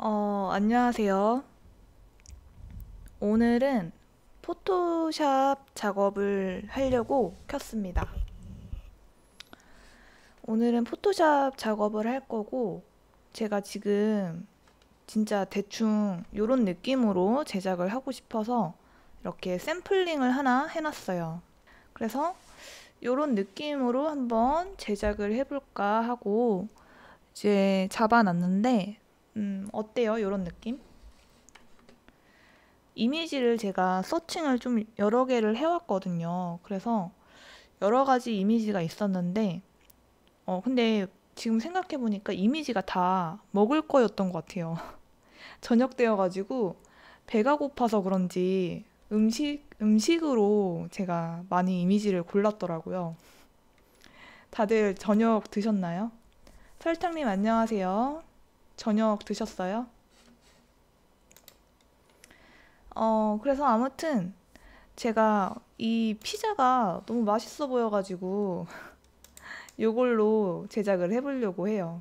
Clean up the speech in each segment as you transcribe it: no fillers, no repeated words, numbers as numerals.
안녕하세요. 오늘은 포토샵 작업을 하려고 켰습니다. 오늘은 포토샵 작업을 할 거고, 제가 지금 진짜 대충 이런 느낌으로 제작을 하고 싶어서 이렇게 샘플링을 하나 해놨어요. 그래서 이런 느낌으로 한번 제작을 해볼까 하고 이제 잡아놨는데, 어때요? 이런 느낌? 이미지를 제가 서칭을 좀 여러 개를 해왔거든요. 그래서 여러 가지 이미지가 있었는데, 근데 지금 생각해보니까 이미지가 다 먹을 거였던 것 같아요. 저녁 되어가지고 배가 고파서 그런지 음식으로 제가 많이 이미지를 골랐더라고요. 다들 저녁 드셨나요? 설탕님 안녕하세요. 저녁 드셨어요? 그래서 아무튼 제가 이 피자가 너무 맛있어 보여가지고 이걸로 제작을 해보려고 해요.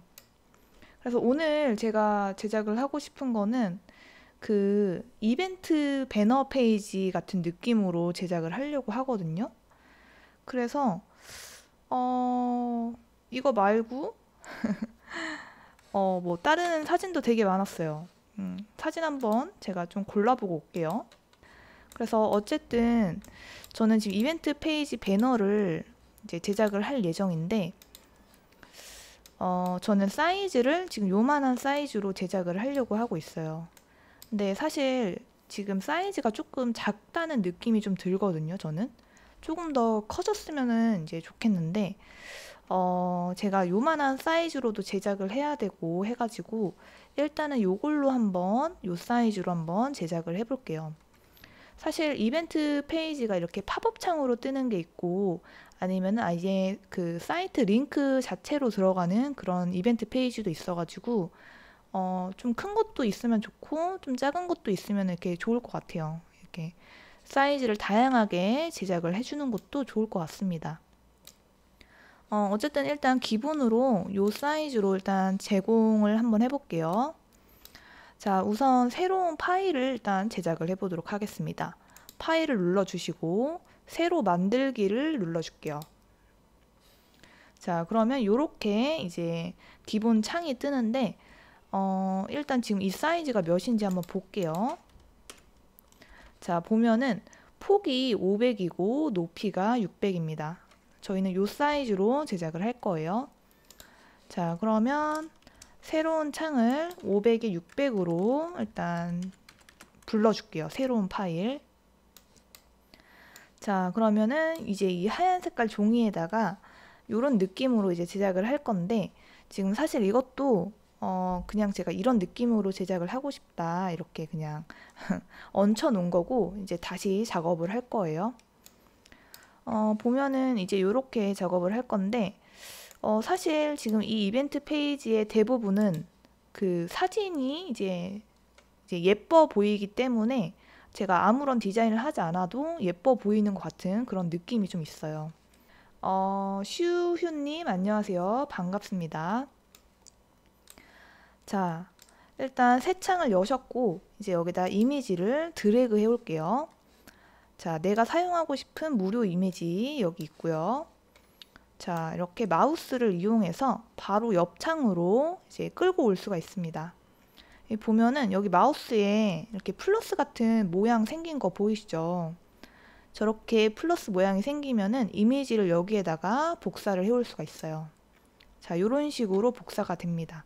그래서 오늘 제가 제작을 하고 싶은 거는 그 이벤트 배너 페이지 같은 느낌으로 제작을 하려고 하거든요. 그래서 이거 말고 뭐 다른 사진도 되게 많았어요. 사진 한번 제가 좀 골라보고 올게요. 그래서 어쨌든 저는 지금 이벤트 페이지 배너를 이제 제작을 할 예정인데, 저는 사이즈를 지금 요만한 사이즈로 제작을 하려고 하고 있어요. 근데 사실 지금 사이즈가 조금 작다는 느낌이 좀 들거든요, 저는. 조금 더 커졌으면은 이제 좋겠는데, 제가 요만한 사이즈로도 제작을 해야 되고 해가지고, 일단은 요걸로 한번, 요 사이즈로 한번 제작을 해볼게요. 사실 이벤트 페이지가 이렇게 팝업 창으로 뜨는 게 있고 아니면 아예 그 사이트 링크 자체로 들어가는 그런 이벤트 페이지도 있어가지고 좀 큰 것도 있으면 좋고 좀 작은 것도 있으면 이렇게 좋을 것 같아요. 이렇게 사이즈를 다양하게 제작을 해주는 것도 좋을 것 같습니다. 어쨌든 일단 기본으로 요 사이즈로 일단 제공을 한번 해볼게요. 자, 우선 새로운 파일을 일단 제작을 해보도록 하겠습니다. 파일을 눌러주시고 새로 만들기를 눌러줄게요. 자, 그러면 이렇게 이제 기본 창이 뜨는데 일단 지금 이 사이즈가 몇인지 한번 볼게요. 자, 보면은 폭이 500이고 높이가 600입니다. 저희는 이 사이즈로 제작을 할 거예요. 자, 그러면 새로운 창을 500에 600으로 일단 불러줄게요. 새로운 파일. 자, 그러면은 이제 이 하얀 색깔 종이에다가 이런 느낌으로 이제 제작을 할 건데, 지금 사실 이것도 그냥 제가 이런 느낌으로 제작을 하고 싶다 이렇게 그냥 얹혀 놓은 거고 이제 다시 작업을 할 거예요. 보면은 이제 이렇게 작업을 할 건데, 사실 지금 이 이벤트 페이지의 대부분은 그 사진이 이제 예뻐 보이기 때문에 제가 아무런 디자인을 하지 않아도 예뻐 보이는 것 같은 그런 느낌이 좀 있어요. 슈휴님 안녕하세요. 반갑습니다. 자, 일단 새 창을 여셨고 이제 여기다 이미지를 드래그 해 올게요. 자, 내가 사용하고 싶은 무료 이미지 여기 있고요. 자, 이렇게 마우스를 이용해서 바로 옆 창으로 이제 끌고 올 수가 있습니다. 보면은 여기 마우스에 이렇게 플러스 같은 모양 생긴 거 보이시죠? 저렇게 플러스 모양이 생기면은 이미지를 여기에다가 복사를 해올 수가 있어요. 자, 이런 식으로 복사가 됩니다.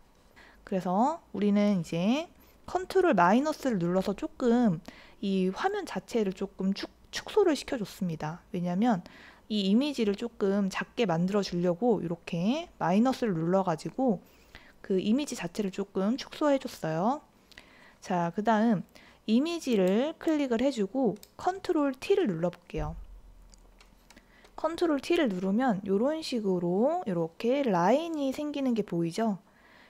그래서 우리는 이제 컨트롤 마이너스를 눌러서 조금 이 화면 자체를 조금 축소를 시켜줬습니다. 왜냐면 이 이미지를 조금 작게 만들어 주려고 이렇게 마이너스를 눌러가지고 그 이미지 자체를 조금 축소해 줬어요. 자, 그 다음 이미지를 클릭을 해주고 컨트롤 T를 눌러볼게요. 컨트롤 T를 누르면 이런 식으로 이렇게 라인이 생기는 게 보이죠?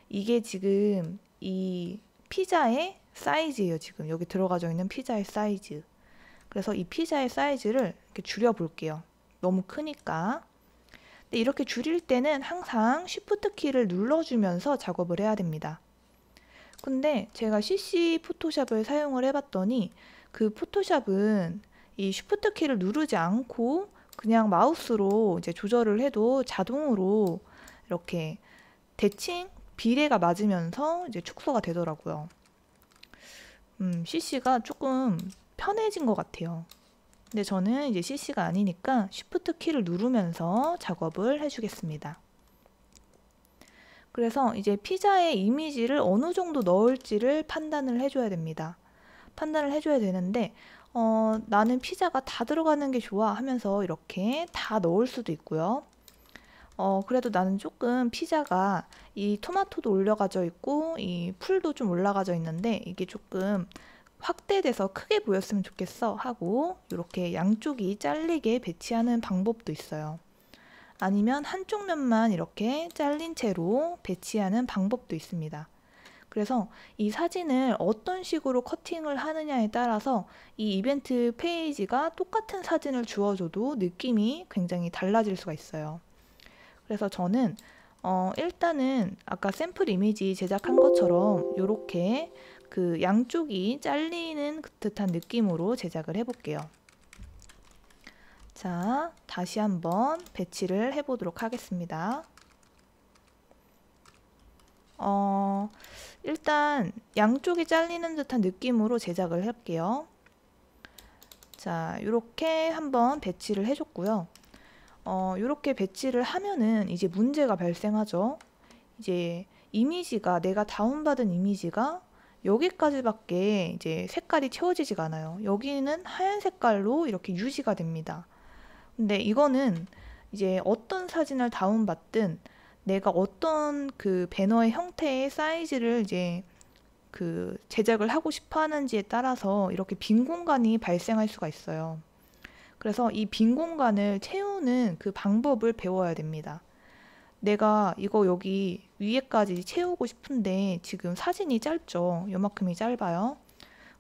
이게 지금 이 피자의 사이즈예요. 지금 여기 들어가져 있는 피자의 사이즈. 그래서 이 피자의 사이즈를 이렇게 줄여볼게요. 너무 크니까. 근데 이렇게 줄일 때는 항상 Shift 키를 눌러주면서 작업을 해야 됩니다. 근데 제가 CC 포토샵을 사용을 해봤더니 그 포토샵은 이 쉬프트 키를 누르지 않고 그냥 마우스로 이제 조절을 해도 자동으로 이렇게 대칭 비례가 맞으면서 이제 축소가 되더라고요. CC가 조금 편해진 것 같아요. 근데 저는 이제 CC가 아니니까 쉬프트 키를 누르면서 작업을 해주겠습니다. 그래서 이제 피자의 이미지를 어느 정도 넣을지를 판단을 해줘야 됩니다. 판단을 해줘야 되는데 나는 피자가 다 들어가는 게 좋아 하면서 이렇게 다 넣을 수도 있고요. 그래도 나는 조금 피자가 이 토마토도 올라가져 있고 이 풀도 좀 올라가져 있는데 이게 조금 확대돼서 크게 보였으면 좋겠어 하고 이렇게 양쪽이 잘리게 배치하는 방법도 있어요. 아니면 한쪽 면만 이렇게 잘린 채로 배치하는 방법도 있습니다. 그래서 이 사진을 어떤 식으로 커팅을 하느냐에 따라서 이 이벤트 페이지가 똑같은 사진을 주어줘도 느낌이 굉장히 달라질 수가 있어요. 그래서 저는 일단은 아까 샘플 이미지 제작한 것처럼 이렇게 그 양쪽이 잘리는 듯한 느낌으로 제작을 해볼게요. 자, 다시 한번 배치를 해보도록 하겠습니다. 일단 양쪽이 잘리는 듯한 느낌으로 제작을 할게요. 자, 이렇게 한번 배치를 해줬고요. 이렇게 배치를 하면은 이제 문제가 발생하죠. 이제 이미지가 내가 다운받은 이미지가 여기까지밖에 이제 색깔이 채워지지가 않아요. 여기는 하얀 색깔로 이렇게 유지가 됩니다. 근데 이거는 이제 어떤 사진을 다운받든 내가 어떤 그 배너의 형태의 사이즈를 이제 그 제작을 하고 싶어 하는지에 따라서 이렇게 빈 공간이 발생할 수가 있어요. 그래서 이 빈 공간을 채우는 그 방법을 배워야 됩니다. 내가 이거 여기 위에까지 채우고 싶은데 지금 사진이 짧죠. 요만큼이 짧아요.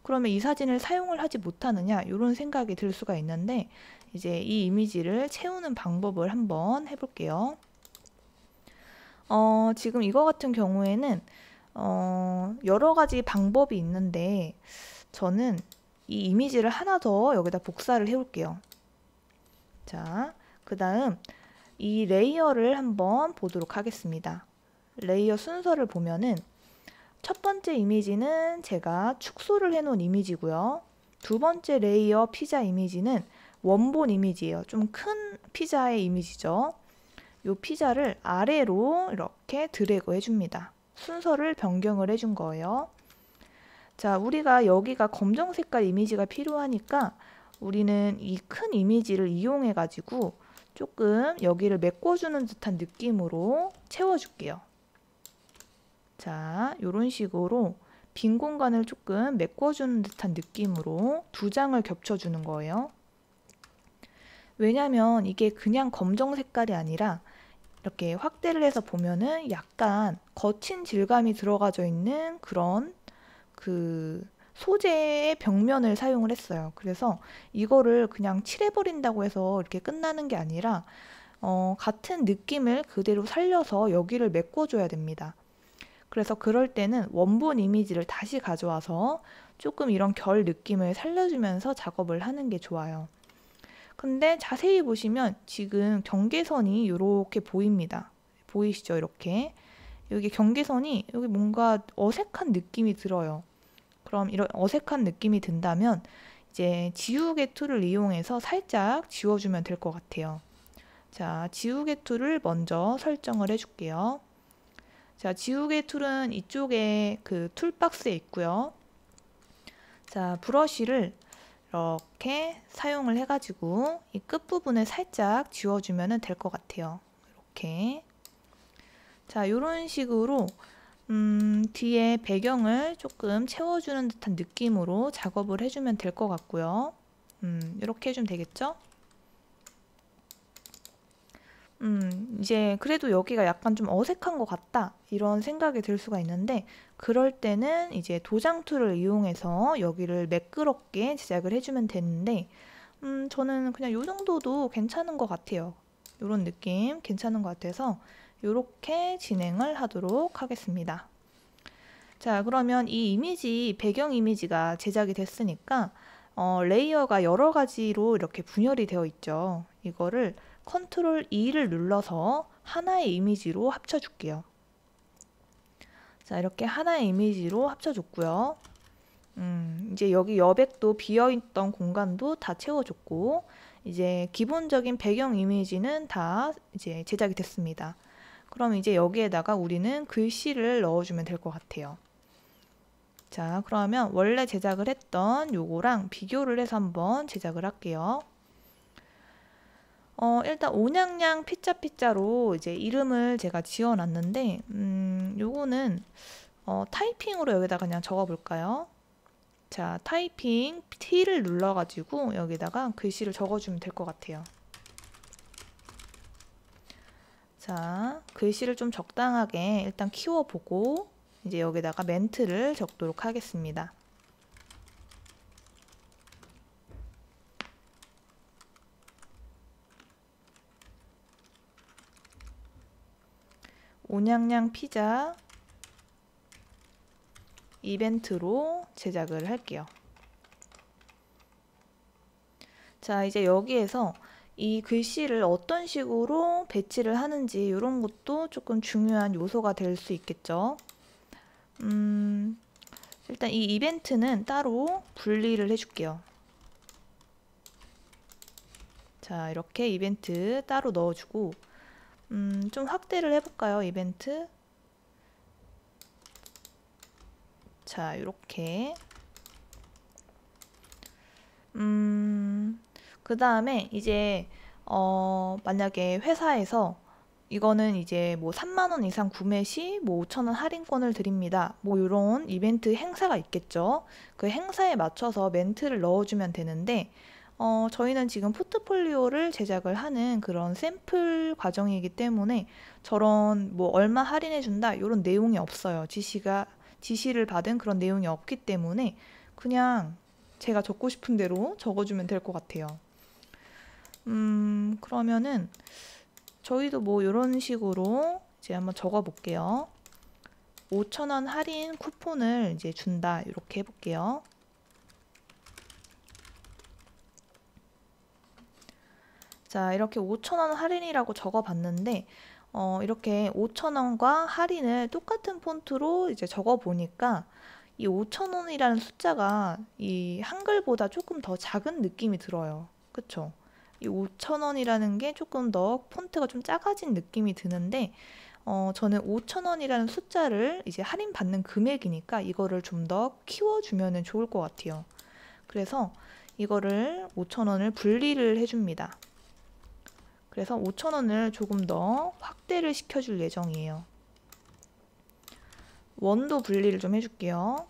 그러면 이 사진을 사용을 하지 못하느냐 이런 생각이 들 수가 있는데 이제 이 이미지를 채우는 방법을 한번 해볼게요. 지금 이거 같은 경우에는 여러 가지 방법이 있는데 저는 이 이미지를 하나 더 여기다 복사를 해볼게요. 자, 그 다음 이 레이어를 한번 보도록 하겠습니다. 레이어 순서를 보면은 첫 번째 이미지는 제가 축소를 해놓은 이미지고요. 두 번째 레이어 피자 이미지는 원본 이미지예요. 좀 큰 피자의 이미지죠. 이 피자를 아래로 이렇게 드래그 해줍니다. 순서를 변경을 해준 거예요. 자, 우리가 여기가 검정 색깔 이미지가 필요하니까 우리는 이 큰 이미지를 이용해 가지고 조금 여기를 메꿔주는 듯한 느낌으로 채워줄게요. 자, 이런 식으로 빈 공간을 조금 메꿔주는 듯한 느낌으로 두 장을 겹쳐주는 거예요. 왜냐면 이게 그냥 검정 색깔이 아니라 이렇게 확대를 해서 보면은 약간 거친 질감이 들어가져 있는 그런 그 소재의 벽면을 사용을 했어요. 그래서 이거를 그냥 칠해버린다고 해서 이렇게 끝나는 게 아니라 같은 느낌을 그대로 살려서 여기를 메꿔줘야 됩니다. 그래서 그럴 때는 원본 이미지를 다시 가져와서 조금 이런 결 느낌을 살려주면서 작업을 하는 게 좋아요. 근데 자세히 보시면 지금 경계선이 이렇게 보입니다. 보이시죠? 이렇게. 여기 경계선이 여기 뭔가 어색한 느낌이 들어요. 그럼 이런 어색한 느낌이 든다면 이제 지우개 툴을 이용해서 살짝 지워주면 될 것 같아요. 자, 지우개 툴을 먼저 설정을 해줄게요. 자, 지우개 툴은 이쪽에 그 툴박스에 있고요. 자, 브러쉬를 이렇게 사용을 해가지고 이 끝부분을 살짝 지워주면 될 것 같아요. 이렇게. 자, 이런 식으로 뒤에 배경을 조금 채워주는 듯한 느낌으로 작업을 해주면 될 것 같고요. 이렇게 해주면 되겠죠? 이제 그래도 여기가 약간 좀 어색한 것 같다 이런 생각이 들 수가 있는데 그럴 때는 이제 도장 툴을 이용해서 여기를 매끄럽게 제작을 해주면 되는데 저는 그냥 이 정도도 괜찮은 것 같아요. 이런 느낌 괜찮은 것 같아서 이렇게 진행을 하도록 하겠습니다. 자, 그러면 이 이미지, 배경 이미지가 제작이 됐으니까 레이어가 여러 가지로 이렇게 분열이 되어 있죠. 이거를 컨트롤 E를 눌러서 하나의 이미지로 합쳐줄게요. 자, 이렇게 하나의 이미지로 합쳐줬고요. 이제 여기 여백도 비어있던 공간도 다 채워줬고, 이제 기본적인 배경 이미지는 다 이제 제작이 됐습니다. 그럼 이제 여기에다가 우리는 글씨를 넣어주면 될 것 같아요. 자, 그러면 원래 제작을 했던 요거랑 비교를 해서 한번 제작을 할게요. 일단 온양양 피자로 이제 이름을 제가 지어놨는데, 요거는 타이핑으로 여기다가 그냥 적어볼까요? 자, 타이핑 T를 눌러가지고 여기다가 글씨를 적어주면 될 것 같아요. 자, 글씨를 좀 적당하게 일단 키워보고 이제 여기다가 멘트를 적도록 하겠습니다. 온양양 피자 이벤트로 제작을 할게요. 자, 이제 여기에서 이 글씨를 어떤 식으로 배치를 하는지 이런 것도 조금 중요한 요소가 될 수 있겠죠. 일단 이 이벤트는 따로 분리를 해줄게요. 자, 이렇게 이벤트 따로 넣어주고 좀 확대를 해볼까요? 이벤트. 자, 이렇게 그 다음에 이제 만약에 회사에서 이거는 이제 뭐 3만원 이상 구매 시 뭐 5,000원 할인권을 드립니다. 뭐 이런 이벤트 행사가 있겠죠. 그 행사에 맞춰서 멘트를 넣어주면 되는데 저희는 지금 포트폴리오를 제작을 하는 그런 샘플 과정이기 때문에 저런 뭐 얼마 할인해준다 이런 내용이 없어요. 지시를 받은 그런 내용이 없기 때문에 그냥 제가 적고 싶은 대로 적어주면 될 것 같아요. 그러면은 저희도 뭐 이런 식으로 이제 한번 적어 볼게요. 5,000원 할인 쿠폰을 이제 준다 이렇게 해볼게요. 자, 이렇게 5,000원 할인이라고 적어 봤는데 이렇게 5,000원과 할인을 똑같은 폰트로 이제 적어 보니까 이 5,000원이라는 숫자가 이 한글보다 조금 더 작은 느낌이 들어요. 그쵸? 이 5,000원이라는 게 조금 더 폰트가 좀 작아진 느낌이 드는데 저는 5,000원이라는 숫자를 이제 할인받는 금액이니까 이거를 좀 더 키워주면 좋을 것 같아요. 그래서 이거를 5,000원을 분리를 해줍니다. 그래서 5,000원을 조금 더 확대를 시켜줄 예정이에요. 원도 분리를 좀 해줄게요.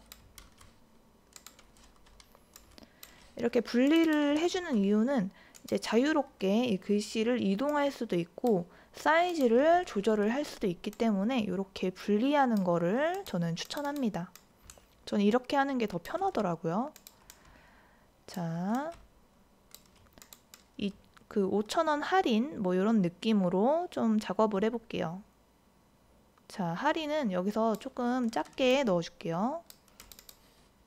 이렇게 분리를 해주는 이유는 이제 자유롭게 이 글씨를 이동할 수도 있고 사이즈를 조절을 할 수도 있기 때문에 이렇게 분리하는 거를 저는 추천합니다. 저는 이렇게 하는 게 더 편하더라고요. 자, 그 5,000원 할인 뭐 이런 느낌으로 좀 작업을 해볼게요. 자, 할인은 여기서 조금 작게 넣어줄게요.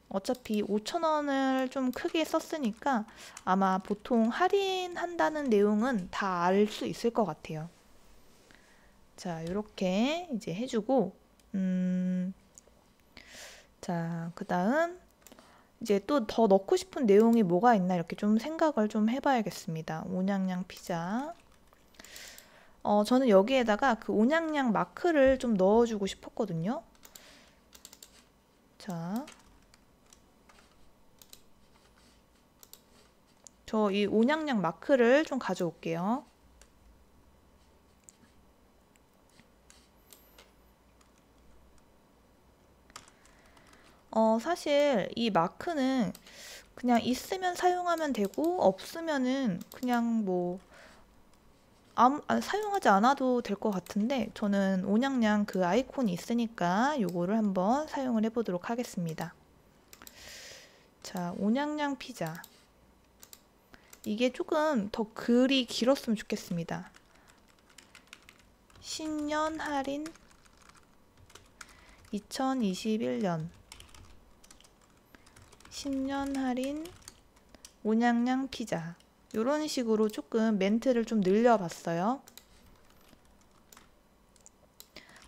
어차피 5,000원을 좀 크게 썼으니까 아마 보통 할인한다는 내용은 다 알 수 있을 것 같아요. 자, 이렇게 이제 해주고 자, 그 다음 이제 또 더 넣고 싶은 내용이 뭐가 있나 이렇게 좀 생각을 좀 해봐야겠습니다. 온양양 피자. 저는 여기에다가 그 온양양 마크를 좀 넣어주고 싶었거든요. 자, 저 이 온양양 마크를 좀 가져올게요. 사실 이 마크는 그냥 있으면 사용하면 되고 없으면은 그냥 뭐 사용하지 않아도 될 것 같은데 저는 온양양 그 아이콘이 있으니까 요거를 한번 사용을 해보도록 하겠습니다. 자, 온양양 피자. 이게 조금 더 글이 길었으면 좋겠습니다. 신년 할인 2021년 신년 할인 온양냥 피자 이런 식으로 조금 멘트를 좀 늘려봤어요.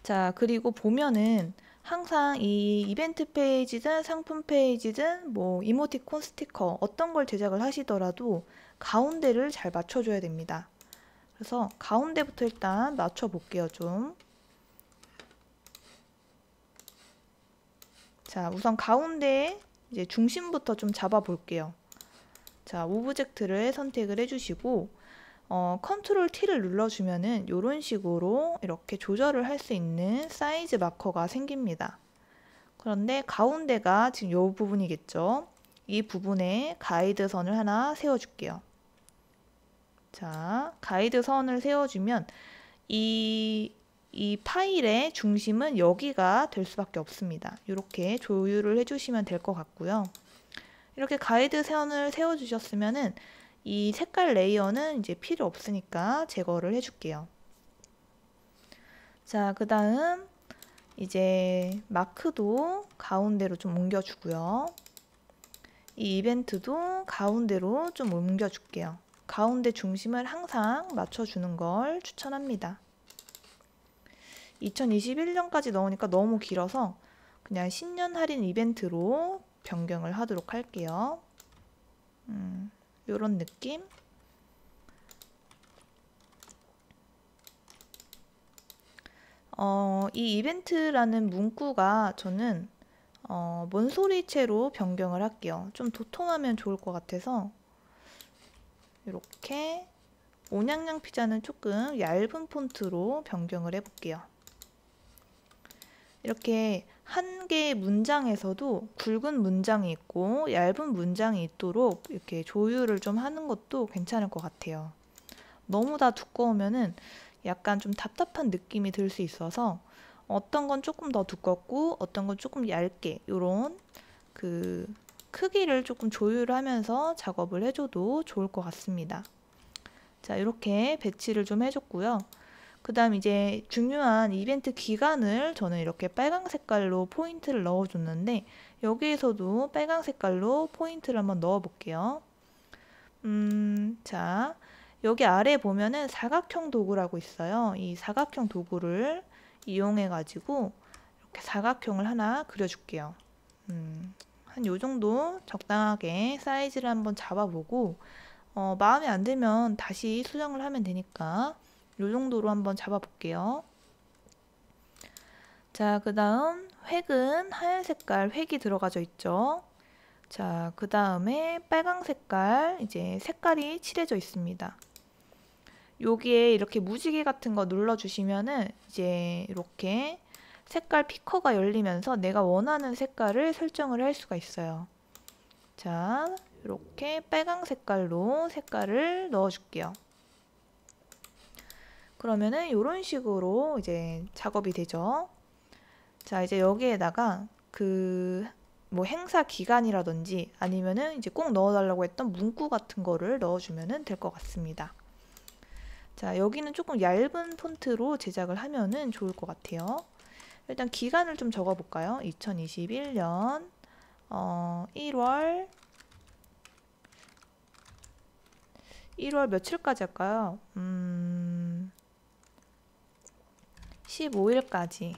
자, 그리고 보면은 항상 이 이벤트 페이지든 상품 페이지든 뭐 이모티콘 스티커 어떤 걸 제작을 하시더라도 가운데를 잘 맞춰줘야 됩니다. 그래서 가운데부터 일단 맞춰 볼게요, 좀. 자, 우선 가운데 이제 중심부터 좀 잡아 볼게요. 자, 오브젝트를 선택을 해주시고 컨트롤 T를 눌러주면은 이런 식으로 이렇게 조절을 할 수 있는 사이즈 마커가 생깁니다. 그런데 가운데가 지금 이 부분이겠죠. 이 부분에 가이드 선을 하나 세워줄게요. 자, 가이드 선을 세워주면 이 파일의 중심은 여기가 될 수밖에 없습니다. 이렇게 조율을 해주시면 될 것 같고요. 이렇게 가이드 선을 세워주셨으면은 이 색깔 레이어는 이제 필요 없으니까 제거를 해줄게요. 자, 그 다음 이제 마크도 가운데로 좀 옮겨주고요. 이 이벤트도 가운데로 좀 옮겨줄게요. 가운데 중심을 항상 맞춰주는 걸 추천합니다. 2021년까지 넣으니까 너무 길어서 그냥 신년 할인 이벤트로 변경을 하도록 할게요. 요런 느낌. 이 이벤트라는 문구가 저는 뭔소리체로 변경을 할게요. 좀 도톰하면 좋을 것 같아서 이렇게 온양냥 피자는 조금 얇은 폰트로 변경을 해볼게요. 이렇게 한 개의 문장에서도 굵은 문장이 있고 얇은 문장이 있도록 이렇게 조율을 좀 하는 것도 괜찮을 것 같아요. 너무 다 두꺼우면은 약간 좀 답답한 느낌이 들 수 있어서 어떤 건 조금 더 두껍고 어떤 건 조금 얇게 이런 그 크기를 조금 조율하면서 작업을 해줘도 좋을 것 같습니다. 자, 이렇게 배치를 좀 해줬고요. 그 다음 이제 중요한 이벤트 기간을 저는 이렇게 빨강 색깔로 포인트를 넣어줬는데 여기에서도 빨강 색깔로 포인트를 한번 넣어 볼게요. 자, 여기 아래 보면은 사각형 도구라고 있어요. 이 사각형 도구를 이용해 가지고 이렇게 사각형을 하나 그려줄게요. 한 요 정도 적당하게 사이즈를 한번 잡아보고 마음에 안 들면 다시 수정을 하면 되니까 요 정도로 한번 잡아볼게요. 자, 그 다음 획은 하얀 색깔 획이 들어가져 있죠. 자, 그 다음에 빨강 색깔 이제 색깔이 칠해져 있습니다. 여기에 이렇게 무지개 같은 거 눌러주시면은 이제 이렇게 색깔 피커가 열리면서 내가 원하는 색깔을 설정을 할 수가 있어요. 자, 이렇게 빨강 색깔로 색깔을 넣어줄게요. 그러면은 이런 식으로 이제 작업이 되죠. 자, 이제 여기에다가 뭐 행사 기간이라든지 아니면은 이제 꼭 넣어달라고 했던 문구 같은 거를 넣어주면은 될 것 같습니다. 자, 여기는 조금 얇은 폰트로 제작을 하면은 좋을 것 같아요. 일단 기간을 좀 적어볼까요? 2021년 1월 며칠까지 할까요? 15일까지.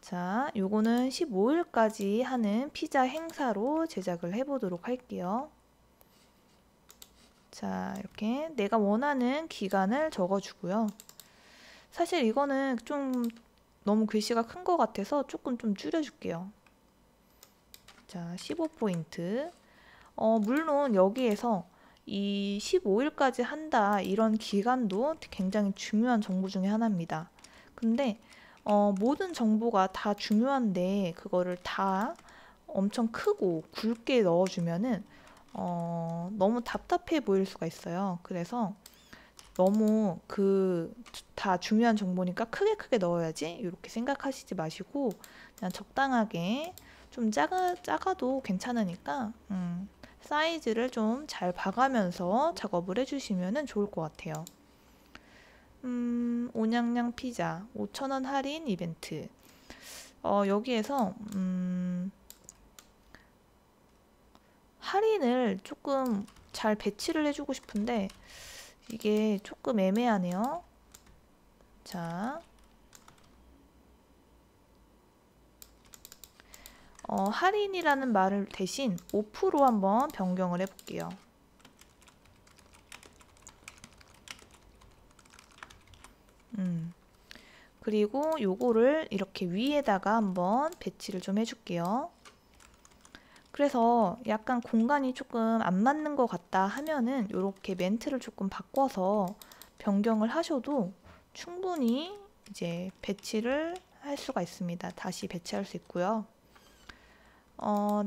자, 요거는 15일까지 하는 피자 행사로 제작을 해보도록 할게요. 자, 이렇게 내가 원하는 기간을 적어주고요. 사실 이거는 좀 너무 글씨가 큰 것 같아서 조금 좀 줄여줄게요. 자, 15포인트. 물론 여기에서 이 15일까지 한다 이런 기간도 굉장히 중요한 정보 중에 하나입니다. 근데 모든 정보가 다 중요한데 그거를 다 엄청 크고 굵게 넣어주면은 너무 답답해 보일 수가 있어요. 그래서 너무 다 중요한 정보니까 크게 넣어야지 이렇게 생각하시지 마시고 그냥 적당하게 좀 작아도 괜찮으니까 사이즈를 좀 잘 봐가면서 작업을 해주시면 좋을 것 같아요. 온양냥 피자 5,000원 할인 이벤트. 여기에서 할인을 조금 잘 배치를 해주고 싶은데 이게 조금 애매하네요. 자, 할인이라는 말을 대신 오프로 한번 변경을 해볼게요. 그리고 요거를 이렇게 위에다가 한번 배치를 좀 해줄게요. 그래서 약간 공간이 조금 안 맞는 것 같다 하면은 이렇게 멘트를 조금 바꿔서 변경을 하셔도 충분히 이제 배치를 할 수가 있습니다. 다시 배치할 수 있고요.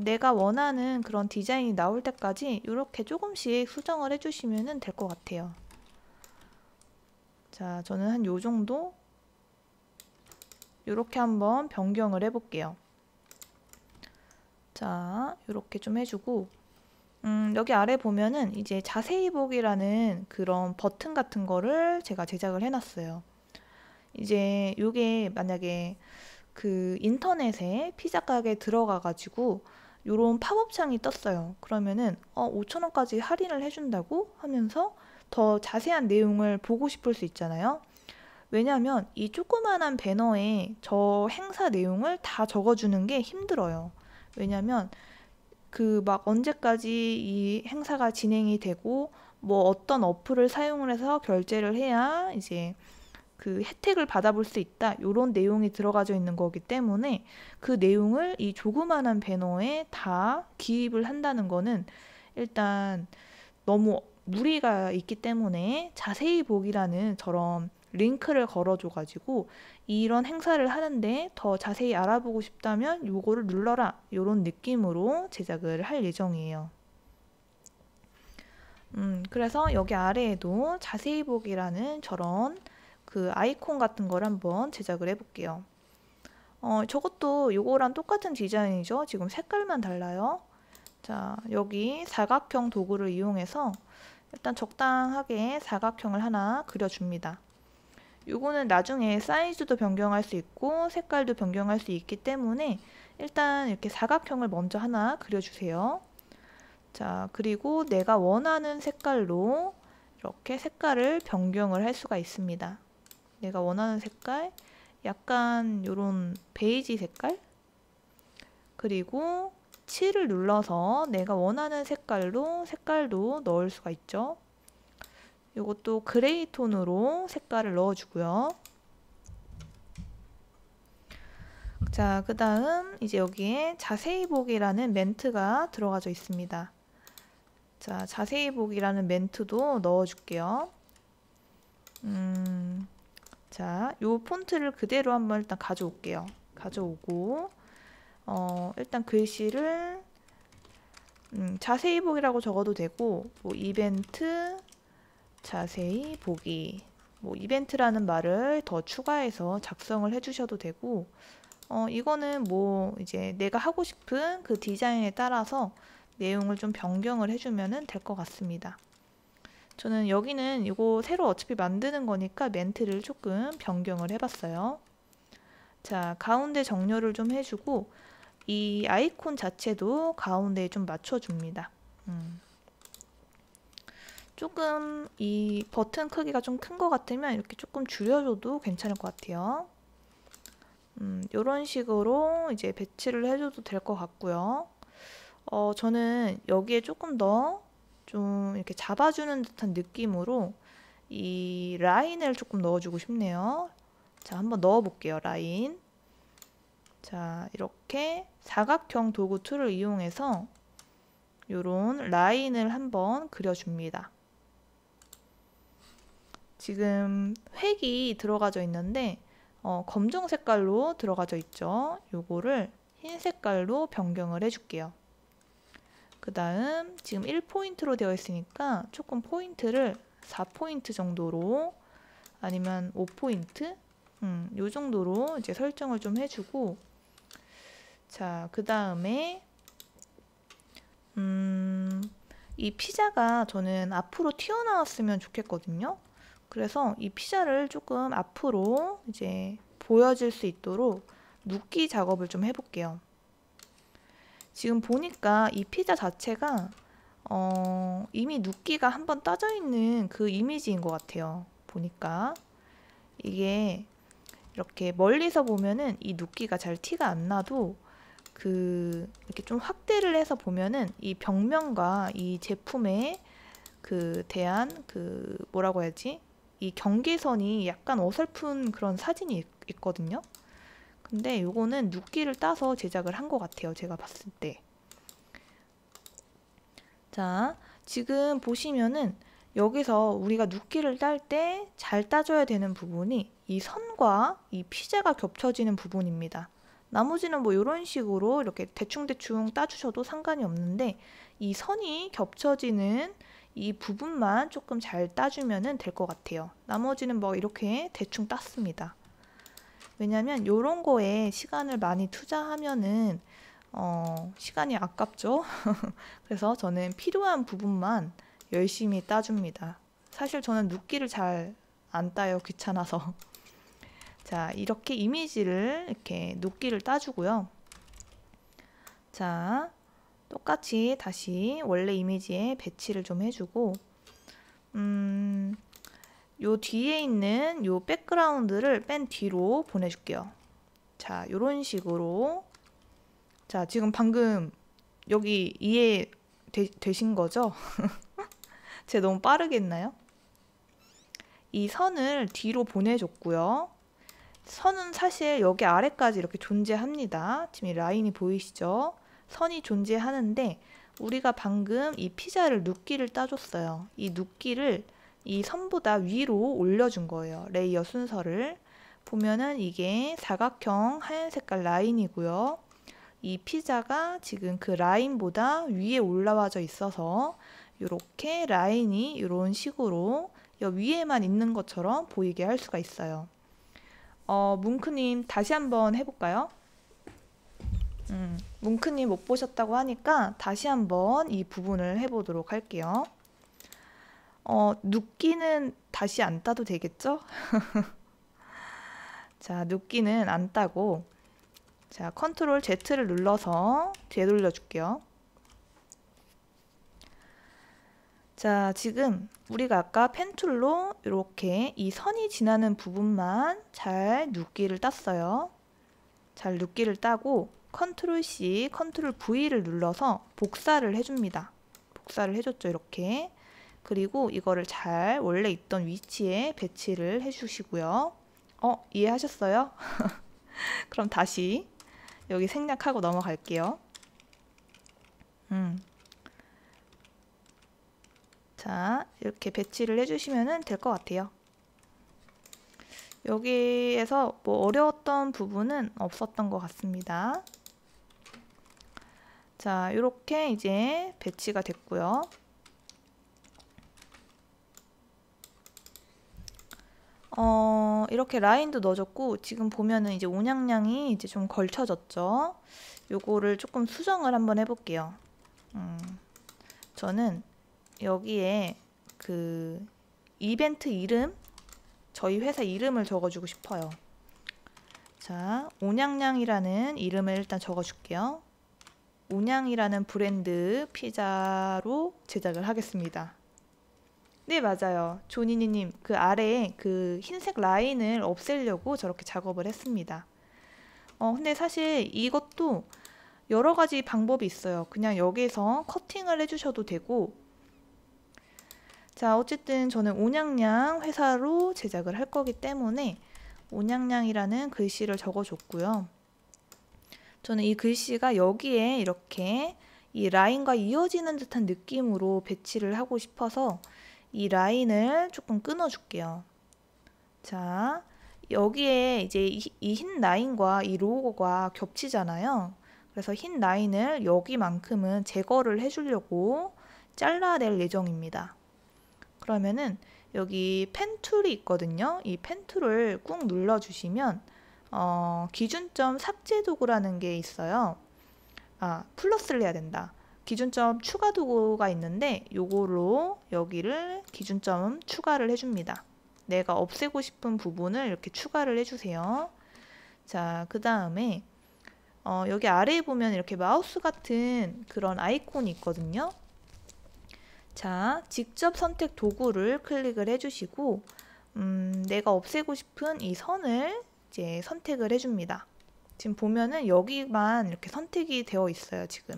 내가 원하는 그런 디자인이 나올 때까지 이렇게 조금씩 수정을 해주시면 될 것 같아요. 자, 저는 한 요 정도 이렇게 한번 변경을 해볼게요. 자, 이렇게 좀 해주고 여기 아래 보면은 이제 자세히 보기라는 그런 버튼 같은 거를 제가 제작을 해놨어요. 이제 요게 만약에 그 인터넷에 피자 가게에 들어가가지고 요런 팝업 창이 떴어요. 그러면은 5,000원까지 할인을 해준다고 하면서 더 자세한 내용을 보고 싶을 수 있잖아요. 왜냐하면 이 조그만한 배너에 저 행사 내용을 다 적어주는 게 힘들어요. 왜냐면 그 막 언제까지 이 행사가 진행이 되고 뭐 어떤 어플을 사용을 해서 결제를 해야 이제 그 혜택을 받아볼 수 있다. 이런 내용이 들어가져 있는 거기 때문에 그 내용을 이 조그만한 배너에 다 기입을 한다는 거는 일단 너무 무리가 있기 때문에 자세히 보기라는 저런 링크를 걸어줘가지고 이런 행사를 하는데 더 자세히 알아보고 싶다면 요거를 눌러라 이런 느낌으로 제작을 할 예정이에요. 그래서 여기 아래에도 자세히 보기라는 저런 그 아이콘 같은 걸 한번 제작을 해볼게요. 저것도 요거랑 똑같은 디자인이죠. 지금 색깔만 달라요. 자, 여기 사각형 도구를 이용해서 일단 적당하게 사각형을 하나 그려줍니다. 요거는 나중에 사이즈도 변경할 수 있고 색깔도 변경할 수 있기 때문에 일단 이렇게 사각형을 먼저 하나 그려주세요. 자, 그리고 내가 원하는 색깔로 이렇게 색깔을 변경을 할 수가 있습니다. 내가 원하는 색깔, 약간 요런 베이지 색깔, 그리고 7을 눌러서 내가 원하는 색깔도 넣을 수가 있죠. 이것도 그레이 톤으로 색깔을 넣어주고요. 자, 그 다음 이제 여기에 자세히 보기라는 멘트가 들어가져 있습니다. 자, 자세히 보기라는 멘트도 넣어줄게요. 자, 요 폰트를 그대로 한번 일단 가져올게요. 가져오고 일단 글씨를 자세히 보기라고 적어도 되고 뭐 이벤트 자세히 보기 뭐 이벤트라는 말을 더 추가해서 작성을 해주셔도 되고 이거는 뭐 이제 내가 하고 싶은 그 디자인에 따라서 내용을 좀 변경을 해주면 될 것 같습니다. 저는 여기는 이거 새로 어차피 만드는 거니까 멘트를 조금 변경을 해봤어요. 자, 가운데 정렬을 좀 해주고 이 아이콘 자체도 가운데에 좀 맞춰줍니다. 조금 이 버튼 크기가 좀 큰 것 같으면 이렇게 조금 줄여줘도 괜찮을 것 같아요. 이런 식으로 이제 배치를 해줘도 될 것 같고요. 저는 여기에 조금 더 좀 이렇게 잡아주는 듯한 느낌으로 이 라인을 조금 넣어주고 싶네요. 자, 한번 넣어볼게요. 라인. 자, 이렇게 사각형 도구 툴을 이용해서 요런 라인을 한번 그려줍니다. 지금 획이 들어가져 있는데 검정 색깔로 들어가져 있죠. 요거를 흰 색깔로 변경을 해줄게요. 그 다음 지금 1포인트로 되어 있으니까 조금 포인트를 4포인트 정도로 아니면 5포인트 요 정도로 이제 설정을 좀 해주고 자, 그 다음에 이 피자가 저는 앞으로 튀어나왔으면 좋겠거든요. 그래서 이 피자를 조금 앞으로 이제 보여질 수 있도록 눕기 작업을 좀 해볼게요. 지금 보니까 이 피자 자체가 이미 눕기가 한번 따져 있는 그 이미지인 것 같아요. 보니까 이게 이렇게 멀리서 보면은 이 눕기가 잘 티가 안 나도 이렇게 좀 확대를 해서 보면은 이 벽면과 이 제품에 대한 뭐라고 해야지? 이 경계선이 약간 어설픈 그런 사진이 있거든요. 근데 요거는 눕기를 따서 제작을 한 것 같아요. 제가 봤을 때. 자, 지금 보시면은 여기서 우리가 눕기를 딸 때 잘 따줘야 되는 부분이 이 선과 이 피자가 겹쳐지는 부분입니다. 나머지는 뭐 이런 식으로 이렇게 대충대충 따주셔도 상관이 없는데 이 선이 겹쳐지는 이 부분만 조금 잘 따주면 될 것 같아요. 나머지는 뭐 이렇게 대충 땄습니다. 왜냐면 이런 거에 시간을 많이 투자하면은 시간이 아깝죠. 그래서 저는 필요한 부분만 열심히 따줍니다. 사실 저는 눕기를 잘 안 따요. 귀찮아서. 자, 이렇게 이미지를 이렇게 눕기를 따주고요. 자, 똑같이 다시 원래 이미지에 배치를 좀 해주고 요 뒤에 있는 요 백그라운드를 뺀 뒤로 보내줄게요. 자, 요런 식으로. 자, 지금 방금 여기 이해되신 거죠? 제가 너무 빠르게 했나요? 이 선을 뒤로 보내줬고요. 선은 사실 여기 아래까지 이렇게 존재합니다. 지금 이 라인이 보이시죠? 선이 존재하는데 우리가 방금 이 피자를 눕기를 따줬어요. 이 눕기를 이 선보다 위로 올려준 거예요. 레이어 순서를. 보면은 이게 사각형 하얀 색깔 라인이고요. 이 피자가 지금 그 라인보다 위에 올라와져 있어서 이렇게 라인이 이런 식으로 위에만 있는 것처럼 보이게 할 수가 있어요. 뭉크님 다시 한번 해볼까요? 뭉크님 못 보셨다고 하니까 다시 한번 이 부분을 해보도록 할게요. 눕기는 다시 안 따도 되겠죠? 자, 눕기는 안 따고 자, 컨트롤 Z를 눌러서 되돌려 줄게요. 자, 지금 우리가 아까 펜툴로 이렇게 이 선이 지나는 부분만 잘 눕기를 땄어요. 잘 눕기를 따고 컨트롤 C, 컨트롤 V를 눌러서 복사를 해줍니다. 복사를 해줬죠, 이렇게. 그리고 이거를 잘 원래 있던 위치에 배치를 해주시고요. 이해하셨어요? 그럼 다시 여기 생략하고 넘어갈게요. 자, 이렇게 배치를 해주시면 될 것 같아요. 여기에서 뭐 어려웠던 부분은 없었던 것 같습니다. 자, 이렇게 이제 배치가 됐고요. 이렇게 라인도 넣어줬고 지금 보면은 이제 온양량이 이제 좀 걸쳐졌죠. 요거를 조금 수정을 한번 해볼게요. 저는 여기에 이벤트 이름, 저희 회사 이름을 적어주고 싶어요. 자, 온양량이라는 이름을 일단 적어줄게요. 온양이라는 브랜드 피자로 제작을 하겠습니다. 네, 맞아요. 조니니님, 그 아래에 그 흰색 라인을 없애려고 저렇게 작업을 했습니다. 근데 사실 이것도 여러 가지 방법이 있어요. 그냥 여기서 커팅을 해주셔도 되고, 자, 어쨌든 저는 온양량 회사로 제작을 할 거기 때문에 온양량이라는 글씨를 적어줬고요. 저는 이 글씨가 여기에 이렇게 이 라인과 이어지는 듯한 느낌으로 배치를 하고 싶어서 이 라인을 조금 끊어줄게요. 자, 여기에 이제 이 흰 라인과 이 로고가 겹치잖아요. 그래서 흰 라인을 여기만큼은 제거를 해주려고 잘라낼 예정입니다. 그러면은 여기 펜 툴이 있거든요. 이 펜 툴을 꾹 눌러주시면 기준점 삭제 도구라는 게 있어요. 플러스를 해야 된다. 기준점 추가 도구가 있는데 요거로 여기를 기준점 추가를 해줍니다. 내가 없애고 싶은 부분을 이렇게 추가를 해주세요. 자, 그 다음에 여기 아래에 보면 이렇게 마우스 같은 그런 아이콘이 있거든요. 자, 직접 선택 도구를 클릭을 해주시고 내가 없애고 싶은 이 선을 이제 선택을 해줍니다. 지금 보면은 여기만 이렇게 선택이 되어 있어요, 지금.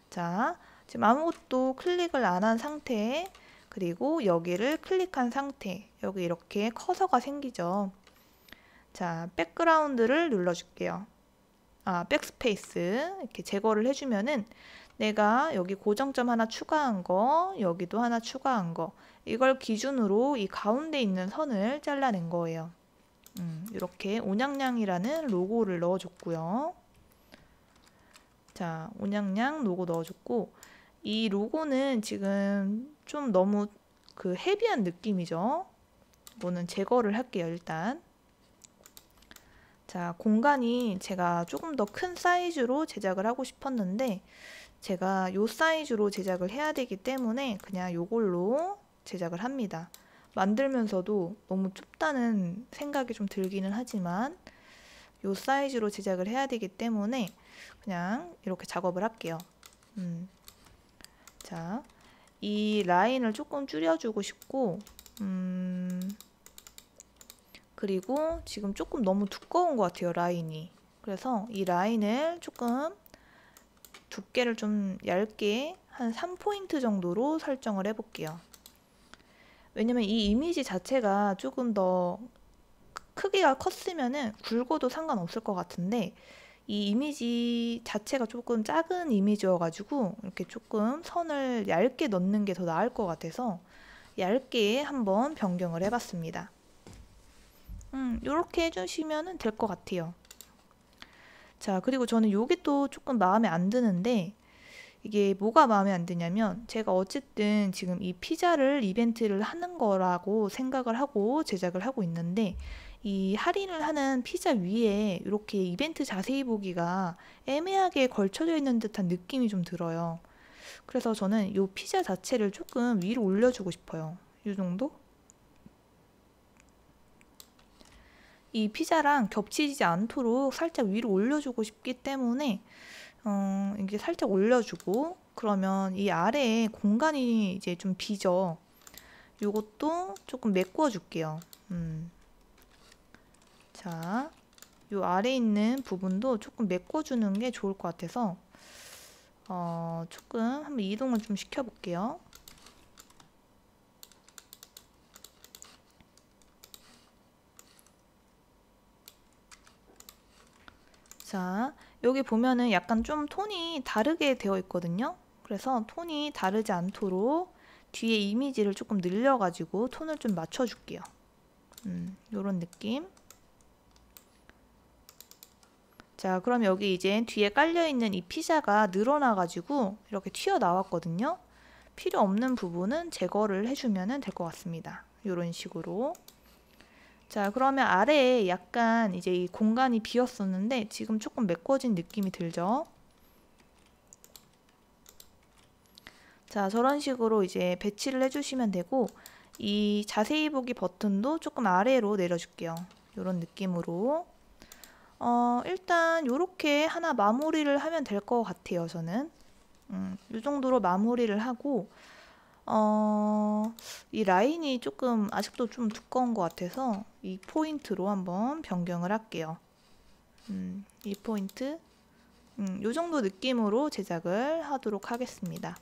자, 지금 아무것도 클릭을 안 한 상태에 그리고 여기를 클릭한 상태, 여기 이렇게 커서가 생기죠. 자, 백그라운드를 눌러줄게요. 백스페이스 이렇게 제거를 해주면은 내가 여기 고정점 하나 추가한 거, 여기도 하나 추가한 거, 이걸 기준으로 이 가운데 있는 선을 잘라낸 거예요. 이렇게 온양냥이라는 로고를 넣어줬고요. 자, 온양냥 로고 넣어줬고, 이 로고는 지금 좀 너무 그 헤비한 느낌이죠. 이거는 제거를 할게요, 일단. 자, 공간이 제가 조금 더 큰 사이즈로 제작을 하고 싶었는데 제가 요 사이즈로 제작을 해야 되기 때문에 그냥 요걸로 제작을 합니다. 만들면서도 너무 좁다는 생각이 좀 들기는 하지만 요 사이즈로 제작을 해야 되기 때문에 그냥 이렇게 작업을 할게요. 자, 이 라인을 조금 줄여주고 싶고 그리고 지금 조금 너무 두꺼운 것 같아요, 라인이. 그래서 이 라인을 조금 두께를 좀 얇게 한 3포인트 정도로 설정을 해볼게요. 왜냐면 이 이미지 자체가 조금 더 크기가 컸으면은 굵어도 상관없을 것 같은데 이 이미지 자체가 조금 작은 이미지여가지고 이렇게 조금 선을 얇게 넣는 게 더 나을 것 같아서 얇게 한번 변경을 해봤습니다. 이렇게 해주시면 될 것 같아요. 자, 그리고 저는 요게 또 조금 마음에 안 드는데 이게 뭐가 마음에 안 드냐면 제가 어쨌든 지금 이 피자를 이벤트를 하는 거라고 생각을 하고 제작을 하고 있는데 이 할인을 하는 피자 위에 이렇게 이벤트 자세히 보기가 애매하게 걸쳐져 있는 듯한 느낌이 좀 들어요. 그래서 저는 이 피자 자체를 조금 위로 올려주고 싶어요. 이 정도? 이 피자랑 겹치지 않도록 살짝 위로 올려주고 싶기 때문에 이게 살짝 올려주고 그러면 이 아래에 공간이 이제 좀 비죠. 요것도 조금 메꿔 줄게요. 자, 요 아래 있는 부분도 조금 메꿔 주는 게 좋을 것 같아서 조금 한번 이동을 좀 시켜 볼게요. 자, 여기 보면은 약간 좀 톤이 다르게 되어 있거든요. 그래서 톤이 다르지 않도록 뒤에 이미지를 조금 늘려가지고 톤을 좀 맞춰줄게요. 요런 느낌. 자, 그럼 여기 이제 뒤에 깔려있는 이 피자가 늘어나가지고 이렇게 튀어나왔거든요. 필요 없는 부분은 제거를 해주면 될 것 같습니다. 요런 식으로. 자, 그러면 아래에 약간 이제 이 공간이 비었었는데 지금 조금 메꿔진 느낌이 들죠? 자, 저런 식으로 이제 배치를 해주시면 되고 이 자세히 보기 버튼도 조금 아래로 내려줄게요. 이런 느낌으로 일단 이렇게 하나 마무리를 하면 될 것 같아요. 저는 이 정도로 마무리를 하고 이 라인이 조금 아직도 좀 두꺼운 것 같아서 이 포인트로 한번 변경을 할게요. 이 포인트 이 정도 느낌으로 제작을 하도록 하겠습니다.